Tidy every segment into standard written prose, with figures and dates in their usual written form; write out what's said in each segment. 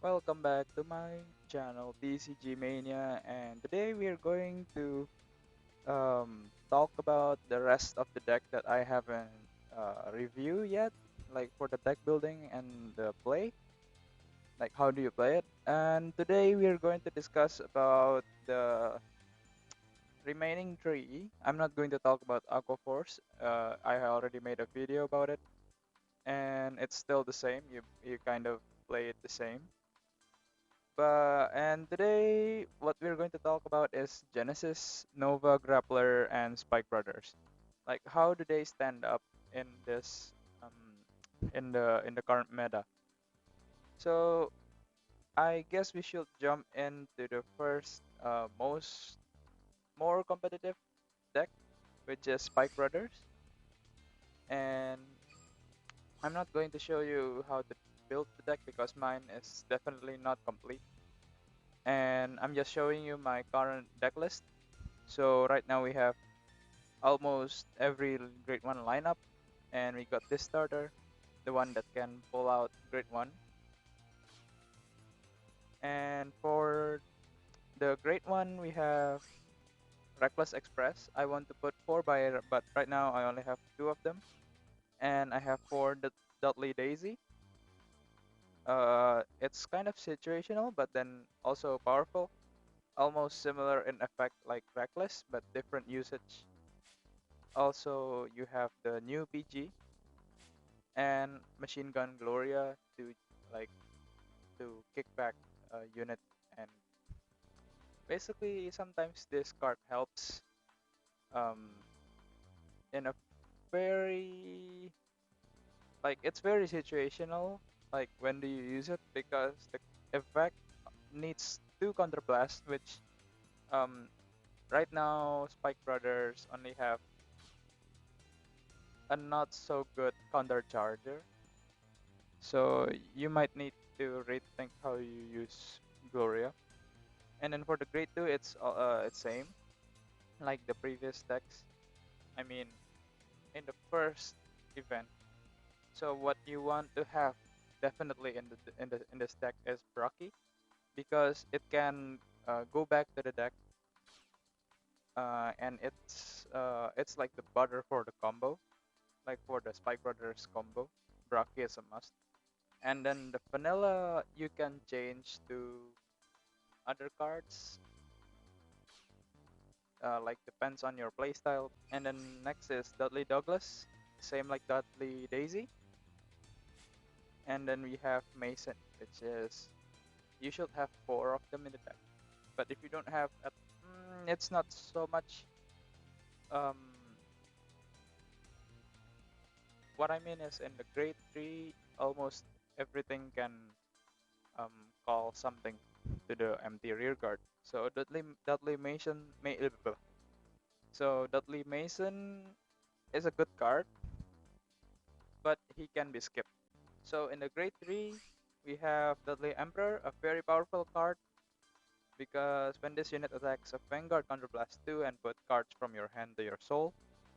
Welcome back to my channel BCG Mania, and today we are going to talk about the rest of the deck that I haven't reviewed yet, like for the deck building and the play, like how do you play it. And today we are going to discuss about the remaining three. I'm not going to talk about Aqua Force. I already made a video about it, and it's still the same. You kind of play it the same. And today, what we're going to talk about is Genesis, Nova, Grappler, and Spike Brothers. Like, how do they stand up in this, in the current meta? So, I guess we should jump into the first, more competitive deck, which is Spike Brothers. And I'm not going to show you how to build the deck because mine is definitely not complete. And I'm just showing you my current deck list. So right now we have almost every grade 1 lineup, and we got this starter, the one that can pull out grade 1. And for the grade 1 we have Reckless Express. I want to put 4 but right now I only have 2 of them. And I have 4 Dudley Daisy. It's kind of situational but then also powerful, almost similar in effect like Reckless but different usage. Also you have the new PG and Machine Gun Gloria to like to kick back a unit. And basically sometimes this card helps um, in a very, like, it's very situational, like when do you use it, because the effect needs 2 counterblast, which um, right now Spike Brothers only have a not so good counter charger, so you might need to rethink how you use Gloria. And then for the grade 2, it's same like the previous decks. I mean, in the first event. So what you want to have definitely in this deck is Brocky, because it can go back to the deck, and it's like the butter for the combo, like for the Spike Brothers combo. Brocky is a must. And then the vanilla you can change to other cards, like depends on your playstyle. And then next is Dudley Douglas, same like Dudley Daisy. And then we have Mason, which is you should have 4 of them in the deck. But if you don't have, it's not so much. Um, what I mean is in the grade 3, almost everything can call something to the empty rear guard. So Dudley Mason, so Dudley Mason is a good card, but he can be skipped. So in the grade 3, we have Dudley Emperor, a very powerful card, because when this unit attacks a Vanguard, counterblast 2 and put cards from your hand to your soul,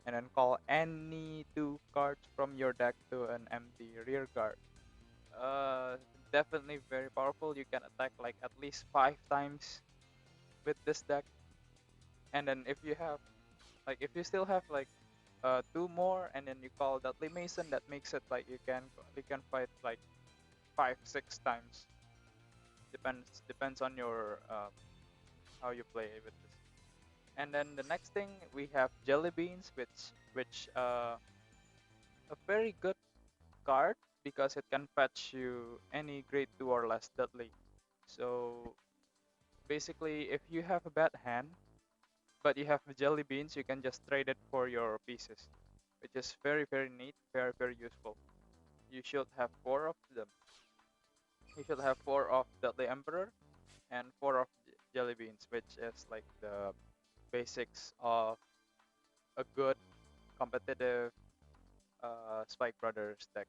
and then call any 2 cards from your deck to an empty rear guard. Uh, Definitely very powerful. You can attack like at least 5 times with this deck. And then if you have, like, if you still have like 2 more, and then you call Dudley Mason, that makes it like you can fight like 5-6 times. Depends on your how you play with this. And then the next thing we have Jelly Beans, which a very good card because it can fetch you any grade 2 or less Dudley. So basically, if you have a bad hand but you have Jelly Beans, you can just trade it for your pieces, which is very very neat, very very useful. You should have 4 of them. You should have 4 of Dudley Emperor and 4 of Jelly Beans, which is like the basics of a good competitive Spike Brothers deck.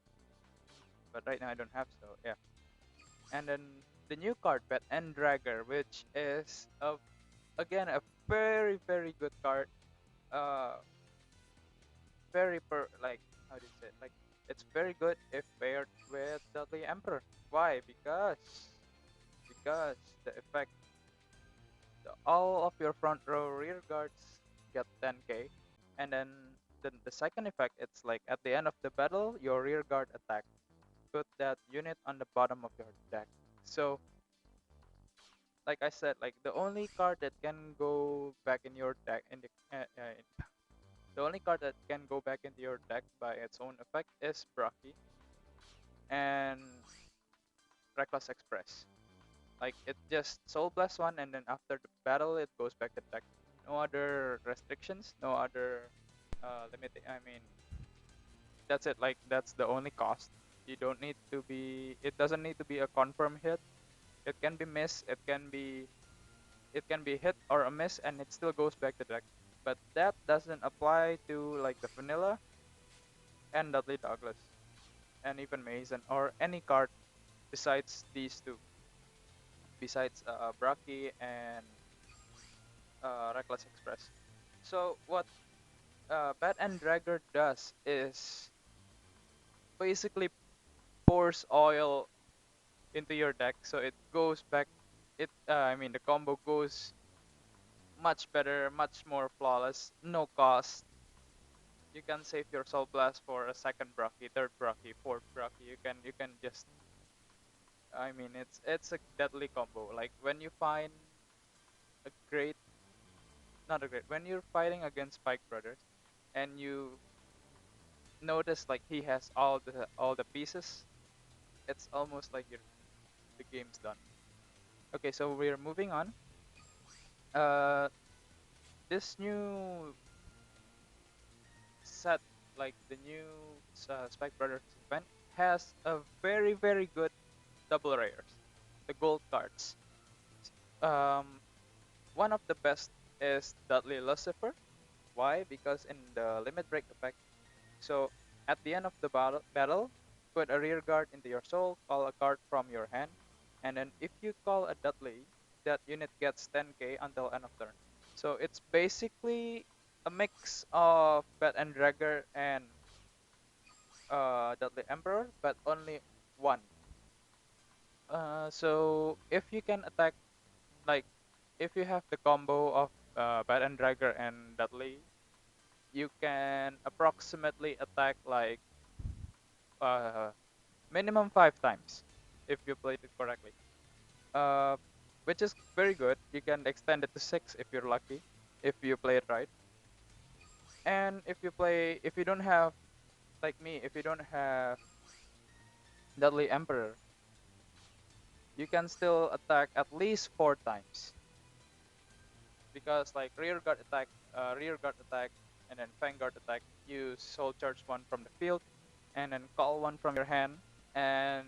But right now I don't have, so yeah. And then the new card, Pet and Dragger, which is again a very very good card. Uh, very like, how do you say it? Like, it's very good if paired with Dudley Emperor. Why? Because because the effect, all of your front row rear guards get 10k, and then the second effect, it's like at the end of the battle, your rear guard attack. Put that unit on the bottom of your deck. So, like I said, like the only card that can go back in your deck in the only card that can go back into your deck by its own effect is Braki and Reckless Express. Like it just Soul Blast one, and then after the battle, it goes back to deck. No other restrictions, no other limit. I mean, that's it. Like that's the only cost. You don't need to be. It doesn't need to be a confirm hit. It can be miss. It can be hit or a miss, and it still goes back to deck. But that doesn't apply to like the vanilla and Dudley Douglas and even Mason or any card besides these two, besides Braki and Reckless Express. So what Bat and Dragger does is basically pours oil into your deck, so it goes back. I mean, the combo goes much better, much more flawless, no cost. You can save your Soul Blast for a second Braki, third Braki, fourth Braki. You can just. I mean, it's a deadly combo. Like when you find a great, not a great, when you're fighting against Spike Brothers, and you notice like he has all the pieces, it's almost like the game's done. Okay, so we're moving on. Uh, this new set, like the new Spike Brothers event, has a very good double rares, the gold cards. Um, one of the best is Dudley Lucifer. Why? Because in the limit break effect, so at the end of the battle, put a rear guard into your soul, call a card from your hand, and then if you call a Dudley, that unit gets 10k until end of turn. So it's basically a mix of Bat and Dragger and Dudley Emperor, but only one. So if you can attack, like if you have the combo of Bat and Dragger and Dudley, you can approximately attack like uh, minimum 5 times if you played it correctly. Uh, which is very good. You can extend it to 6 if you're lucky, if you play it right. And if you don't have, like me, if you don't have Deadly Emperor, you can still attack at least 4 times, because like rear guard attack, and then Vanguard attack. You soul charge one from the field, and then call one from your hand, and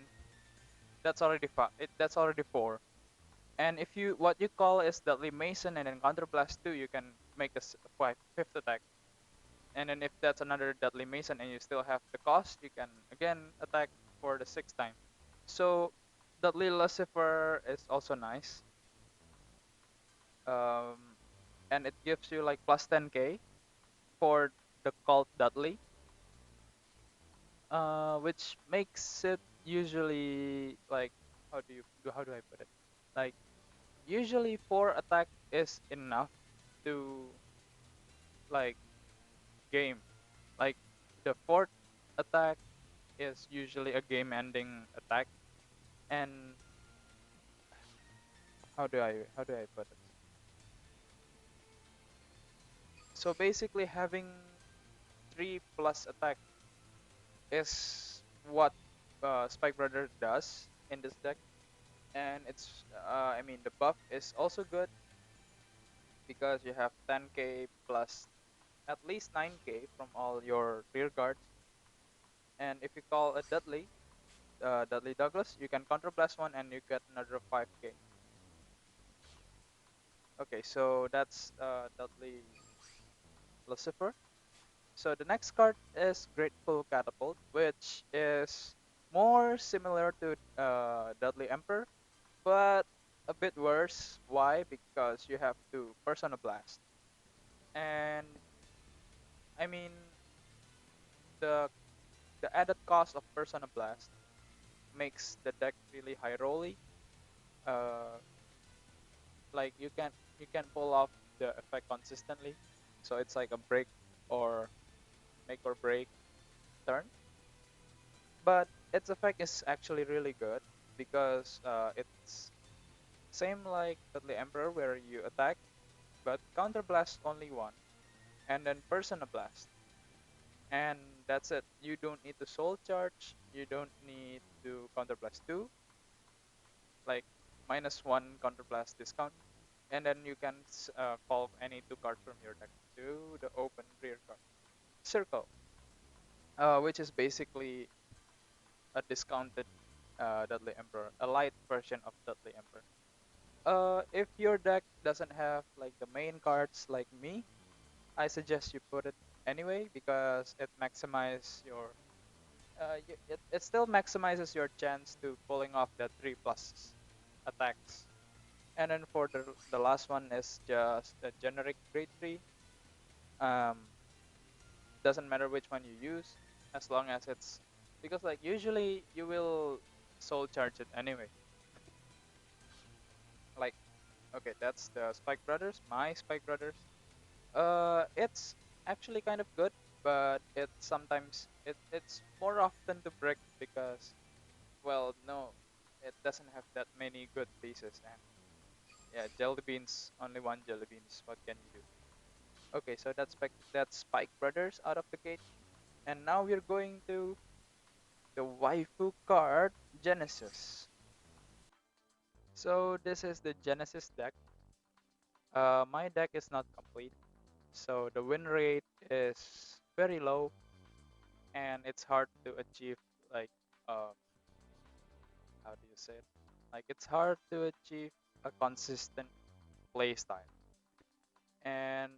that's already four. And if you what you call is Deadly Mason and then Counterblast 2, you can make a fifth attack. And then if that's another Deadly Mason and you still have the cost, you can again attack for the sixth time. So Deadly Lucifer is also nice. Um, and it gives you like plus 10k for the cult Dudley, which makes it usually like how do I put it? Like usually 4 attack is enough to like game. Like the fourth attack is usually a game-ending attack, and how do I put it? So basically, having 3+ attack is what Spike Brother does in this deck, and it's I mean the buff is also good because you have 10k plus at least 9k from all your rear guards, and if you call a Dudley Douglas, you can counterblast one and you get another 5k. Okay, so that's Dudley Lucifer. So the next card is Grateful Catapult, which is more similar to Dudley Emperor, but a bit worse. Why? Because you have to Persona Blast. And I mean, the the added cost of Persona Blast makes the deck really high rolly. uh, like you can pull off the effect consistently, so it's like a break or make or break turn. But its effect is actually really good because it's same like Deadly Emperor where you attack, but counter blast only one, and then Persona Blast, and that's it. You don't need to soul charge. You don't need to counter blast two, like -1 counter blast discount, and then you can call any two cards from your deck to the open rear card circle, which is basically a discounted Deadly Emperor, a light version of Deadly Emperor. If your deck doesn't have like the main cards like me, I suggest you put it anyway because it still maximizes your chance to pulling off the 3+ attacks. And then for the last one is just a generic grade 3. Um, doesn't matter which one you use as long as it's because like usually you will soul charge it anyway. Like okay, that's the Spike Brothers, my Spike Brothers. It's actually kind of good, but it's more often to break because well, no, it doesn't have that many good pieces, and yeah, jelly beans, only one jelly beans. What can you do? Okay, so that's Spike Brothers out of the gate, and now we're going to the waifu card Genesis. So this is the Genesis deck. My deck is not complete, so the win rate is very low, and it's hard to achieve like uh, how do you say it? Like it's hard to achieve a consistent play style. And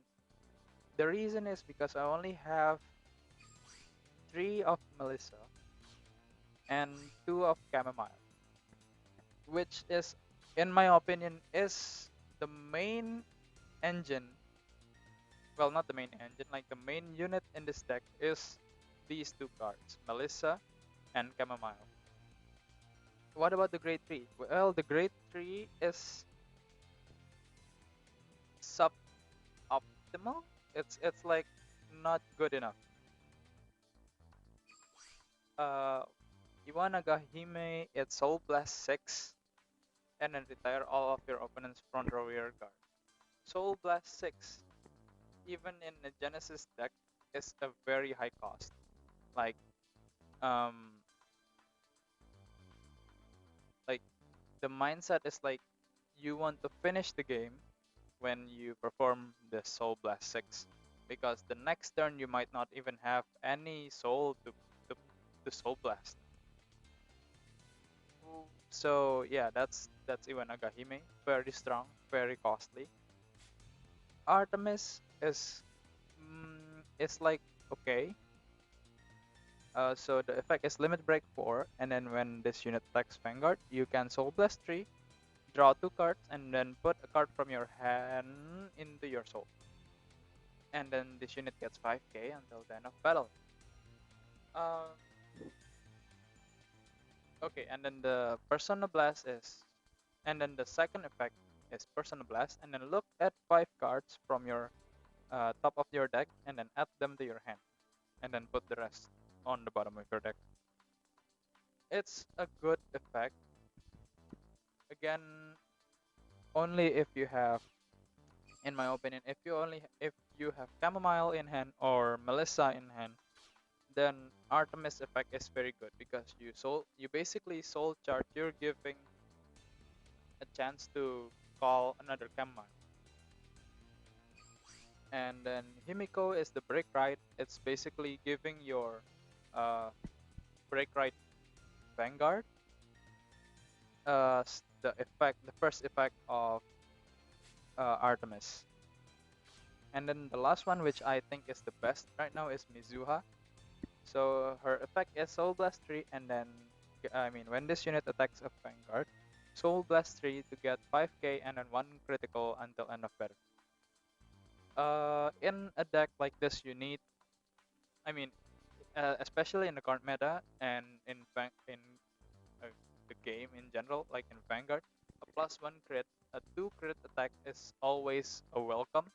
the reason is because I only have three of Melissa and two of Chamomile, which is, in my opinion, is the main engine. Well, not the main engine, like the main unit in this deck is these two cards, Melissa and Chamomile. What about the grade 3? Well, the grade 3 is suboptimal. It's like not good enough. Uh, Iwanagahime, it's Soul Blast 6, and then retire all of your opponent's front row rear guard. Soul Blast 6, even in the Genesis deck, is a very high cost. Like, um, like the mindset is like you want to finish the game when you perform the Soul Blast 6, because the next turn you might not even have any soul to, to Soul Blast. So yeah, that's Iwanagahime. Very strong, very costly. Artemis is like okay. So the effect is limit break 4, and then when this unit attacks Vanguard, you can Soul Blast 3, draw 2 cards, and then put a card from your hand into your soul. And then this unit gets 5k until the end of battle. Uh, okay, and then the Persona Blast is, and then the second effect is Persona Blast, and then look at 5 cards from your top of your deck, and then add them to your hand, and then put the rest on the bottom of your deck. It's a good effect. Again, only if you have, in my opinion, if you have Chamomile in hand or Melissa in hand, then Artemis effect is very good because you basically soul charge. You're giving a chance to call another Chamomile. And then Himiko is the break right. It's basically giving your uh, break right Vanguard the first effect of Artemis. And then the last one, which I think is the best right now, is Mizuha. So her effect is Soul Blast 3, and then I mean when this unit attacks a Vanguard, Soul Blast 3 to get 5k and then one critical until end of battle. In a deck like this, you need, I mean, especially in the current meta and in uh, the game in general, like in Vanguard, plus one crit, a two crit attack is always a welcome.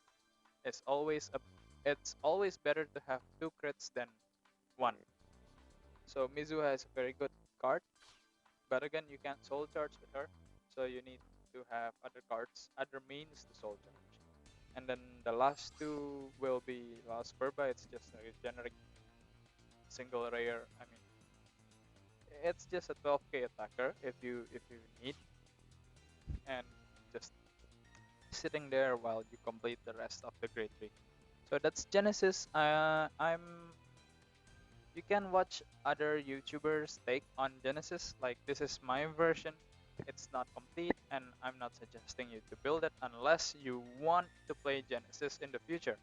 It's always a it's always better to have two crits than one. So Mizu has a very good card, but again you can't soul charge with her, so you need to have other cards, other means to soul charge. And then the last two will be Lost Purba. It's just a generic single rare. I mean, it's just a 12k attacker if you need, and just sitting there while you complete the rest of the grade 3. So that's Genesis. You can watch other YouTubers take on Genesis. Like this is my version. It's not complete, and I'm not suggesting you to build it unless you want to play Genesis in the future.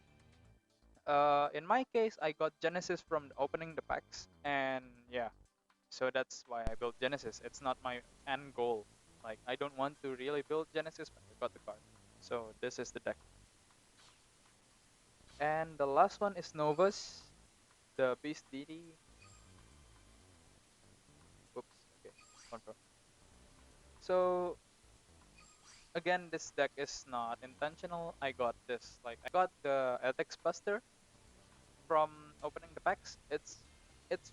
In my case, I got Genesis from opening the packs, and yeah, so that's why I built Genesis. It's not my end goal. Like I don't want to really build Genesis, but I got the card. So this is the deck. And the last one is Novus, the Beast Deity. Oops, okay, confirm. So again, this deck is not intentional. I got this, like I got the Ethics Buster from opening the packs. It's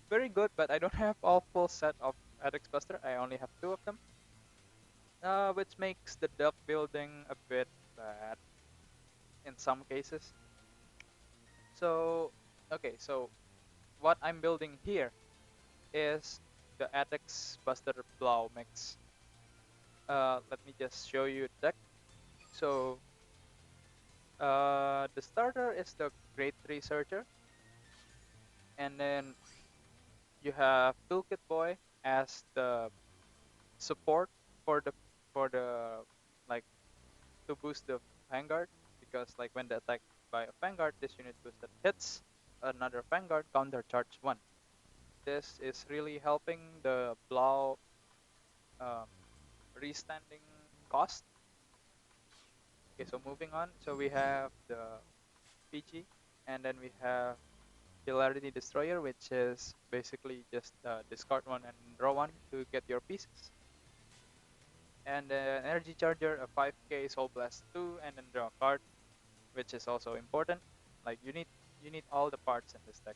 very good, but I don't have all full set of Ethics Buster. I only have two of them, which makes the deck building a bit bad in some cases. So okay, so what I'm building here is the Ethics Buster Blau mix. Let me just show you the deck. So the starter is the Grade 3 Searcher, and then you have Toolkit Boy as the support for the like to boost the Vanguard, because like when the attack by a Vanguard, this unit boosted hits another Vanguard, counter charge 1. This is really helping the Blau um, restanding cost. Okay, so moving on. So we have the PG, and then we have Hilarity Destroyer, which is basically just discard one and draw one to get your pieces. And Energy Charger, a 5k Soul Blast 2, and then draw a card, which is also important. Like you need all the parts in this deck.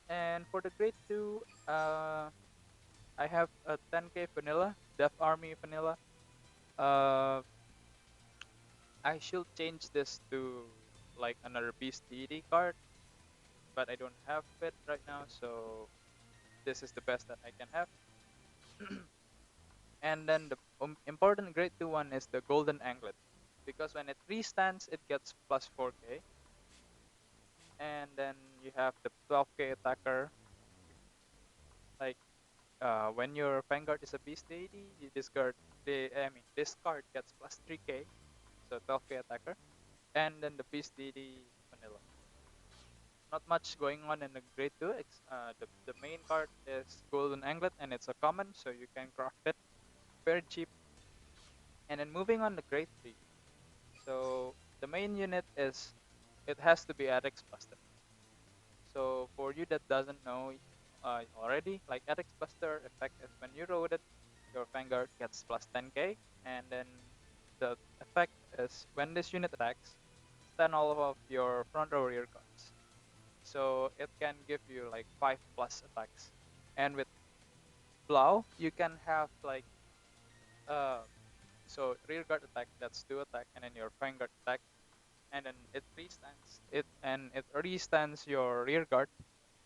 And for the grade 2, I have a 10k vanilla, Death Army vanilla. Uh, I should change this to like another Beast Deity card, but I don't have it right now, so this is the best that I can have. And then the important grade 2 one is the Golden Anglet, because when it restands, it gets plus 4k. And then you have the 12k attacker. Like when your Vanguard is a Beast Deity, you discard this card gets plus 3k, so 12k attacker. And then the Beast Deity vanilla. Not much going on in the grade 2. The main card is Golden Anglet, and it's a common, so you can craft it very cheap. And then moving on to grade 3. So the main unit is, it has to be Adex Buster. So for you that doesn't know already, like Adex Buster effect is when you roll it, your Vanguard gets plus 10k, and then the effect is when this unit attacks, stun all of your front row rear cards. So it can give you like 5 plus attacks. And with Blau, you can have like uh so rear guard attack, that's 2 attack, and then your Vanguard attack, and then it restands your rear guard,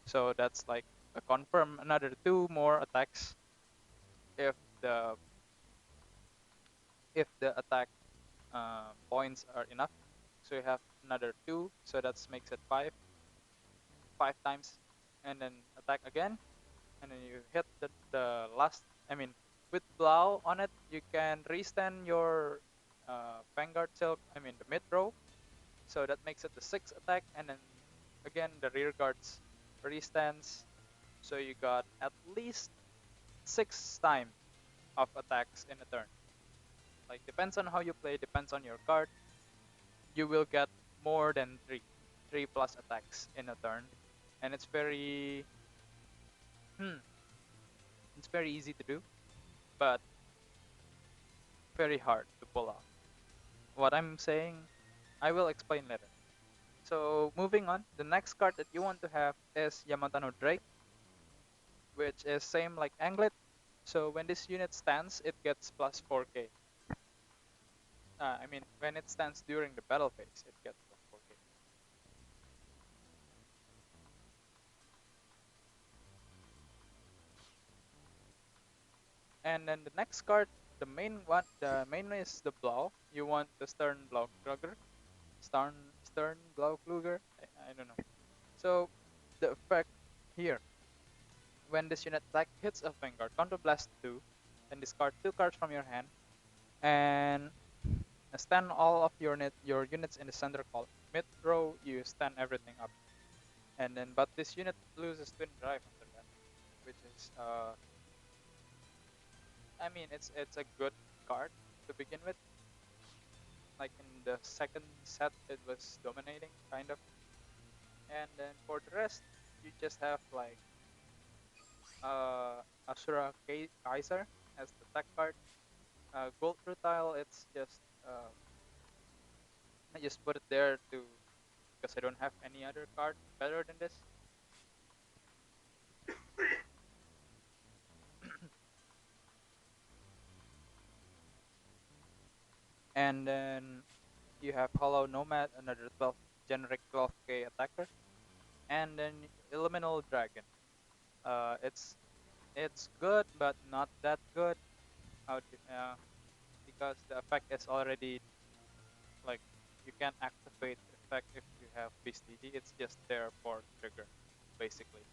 so that's like a confirm another 2 more attacks if the attack points are enough. So you have another 2, so that makes it 5 times, and then attack again, and then you hit the last. I mean, with Blau on it, you can restand your Vanguard Silk. I mean the mid row, so that makes it the 6th attack, and then again the rear guards restands, so you got at least 6 time of attacks in a turn. Like depends on how you play, depends on your card. You will get more than 3 plus attacks in a turn, and hmm, it's very easy to do. But very hard to pull off. What I'm saying, I will explain later. So moving on, the next card that you want to have is Yamatano Drake, which is same like Anglet. So when this unit stands, it gets plus 4k. I mean, when it stands during the battle phase, it gets plus 4k. And then the next card, the main one is the Blau. You want the Stern Blaukluger, Stern Blaukluger. I don't know. So the effect here, when this unit attack hits a Vanguard, counterblast 2, then discard 2 cards from your hand, and stand all of your units in the center column. Mid row, you stand everything up, and then but this unit loses twin drive after that, which is I mean it's a good card to begin with. Like in the second set, it was dominating kind of, and then for the rest, you just have like Asura Kaiser as the tech card. Gold Rutile, it's just I just put it there to because I don't have any other card better than this. And then you have Hollow Nomad, another 12 generic 12k attacker, and then Elemental Dragon. It's good but not that good. How do, because the effect is already like you can activate the effect if you have BSTD. It's just there for trigger, basically.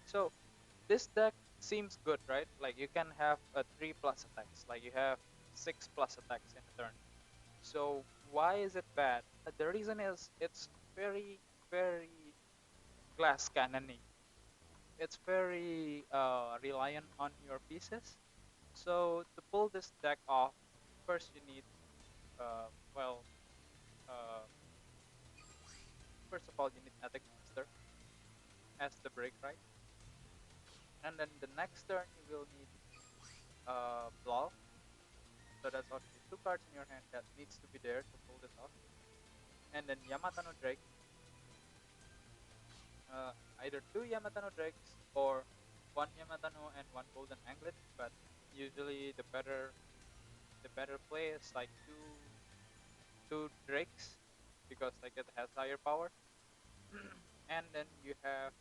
So this deck seems good, right? Like you can have a 3 plus attacks, like you have 6 plus attacks in a turn. So why is it bad? The reason is it's very, very glass cannony. It's very reliant on your pieces. So to pull this deck off, first you need, uh, well, uh, first of all you need Ethic Master as the break right, and then the next turn you will need Blau. So that's already 2 cards in your hand that needs to be there to pull this off. And then Yamatano Drake, either 2 Yamatano Drakes or 1 Yamatano and 1 Golden Anglet. But usually the better play is like two Drakes because like it has higher power. And then you have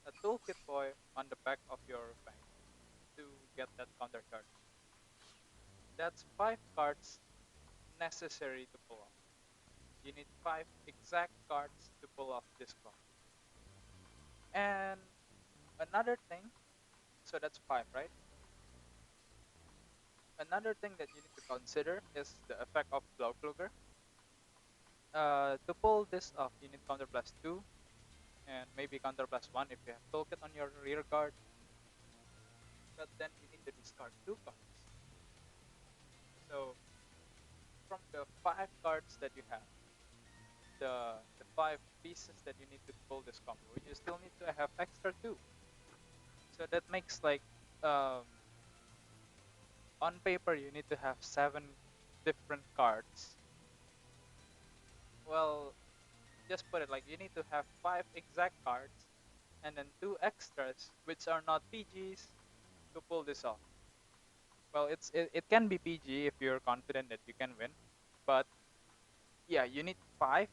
a Toolkit Boy on the back of your bank to get that counter charge. That's 5 cards necessary to pull off. You need 5 exact cards to pull off this combo. And another thing, so that's 5, right? Another thing that you need to consider is the effect of Blaukluger. To pull this off, you need Counterblast 2 and maybe Counterblast 1 if you have Toolkit on your rear guard. But then you need to discard 2 cards. So from the 5 cards that you have, the 5 pieces that you need to pull this combo, you still need to have extra 2. So that makes like um, on paper you need to have 7 different cards. Well, just put it like you need to have 5 exact cards and then 2 extras which are not PGs to pull this off. Well, it can be PG if you're confident that you can win, but yeah, you need 5,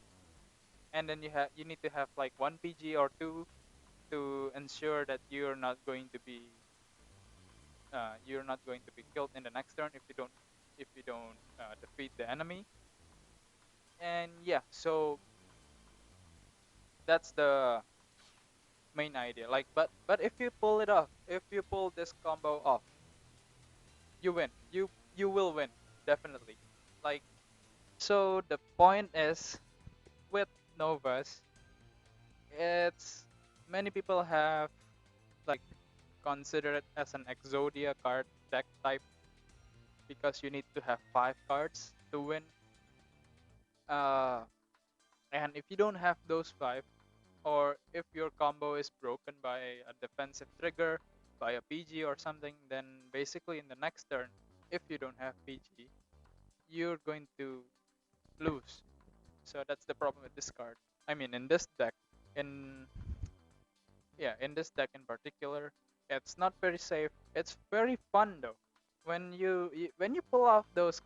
and then you need to have like 1 PG or 2 to ensure that you're not going to be killed in the next turn if you don't defeat the enemy. And yeah, so that's the main idea. Like, but if you pull it off, if you pull this combo off, you win. You will win definitely. Like, so the point is with Novas, it's many people have like considered it as an Exodia card deck type because you need to have 5 cards to win. Uh, and if you don't have those 5, or if your combo is broken by a defensive trigger, by a PG or something, then basically in the next turn if you don't have PG, you're going to lose. So that's the problem with this card. I mean, in this deck, in yeah, in this deck in particular, it's not very safe. It's very fun though. When you pull off those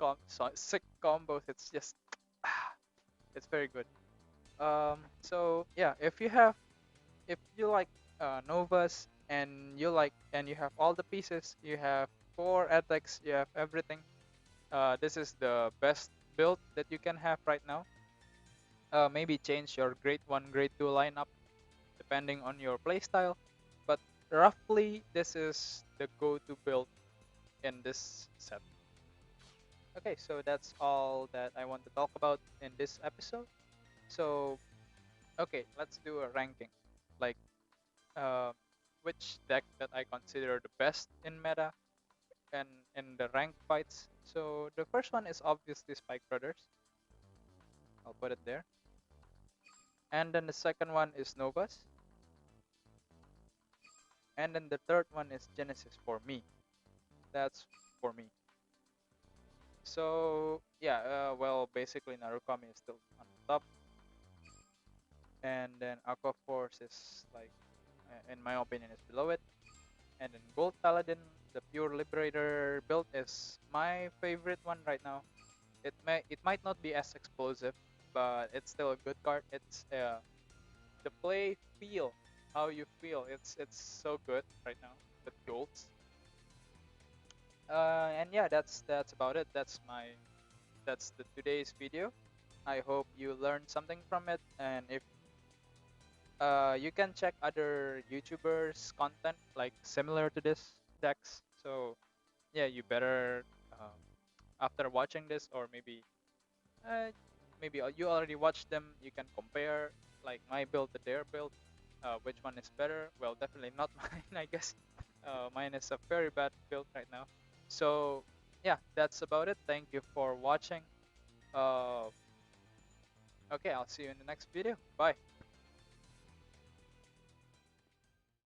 sick combos, it's just it's very good. So yeah, if you like Novas and you have all the pieces, you have four ethics, you have everything. This is the best build that you can have right now. Maybe change your grade 1, grade 2 lineup depending on your playstyle, but roughly this is the go-to build in this set. Okay, so that's all that I want to talk about in this episode. So, okay, let's do a ranking. Like, uh, which deck that I consider the best in meta and in the rank fights. So the first one is obviously Spike Brothers. I'll put it there. And then the second one is Novas. And then the third one is Genesis for me. That's for me. So yeah, well, basically Narukami is still on top, and then Aqua Force is like, in my opinion, is below it. And then Gold Paladin, the pure Liberator build is my favorite one right now. It might not be as explosive, but it's still a good card. It's the play feel, how you feel. It's so good right now with golds. And yeah, that's about it. That's the today's video. I hope you learned something from it. And if you can check other YouTubers' content like similar to this decks. So yeah, you better after watching this, or uh, maybe you already watched them. You can compare like my build to their build. Which one is better? Well, definitely not mine, I guess. Mine is a very bad build right now. So yeah, that's about it. Thank you for watching. Uh, okay, I'll see you in the next video. Bye.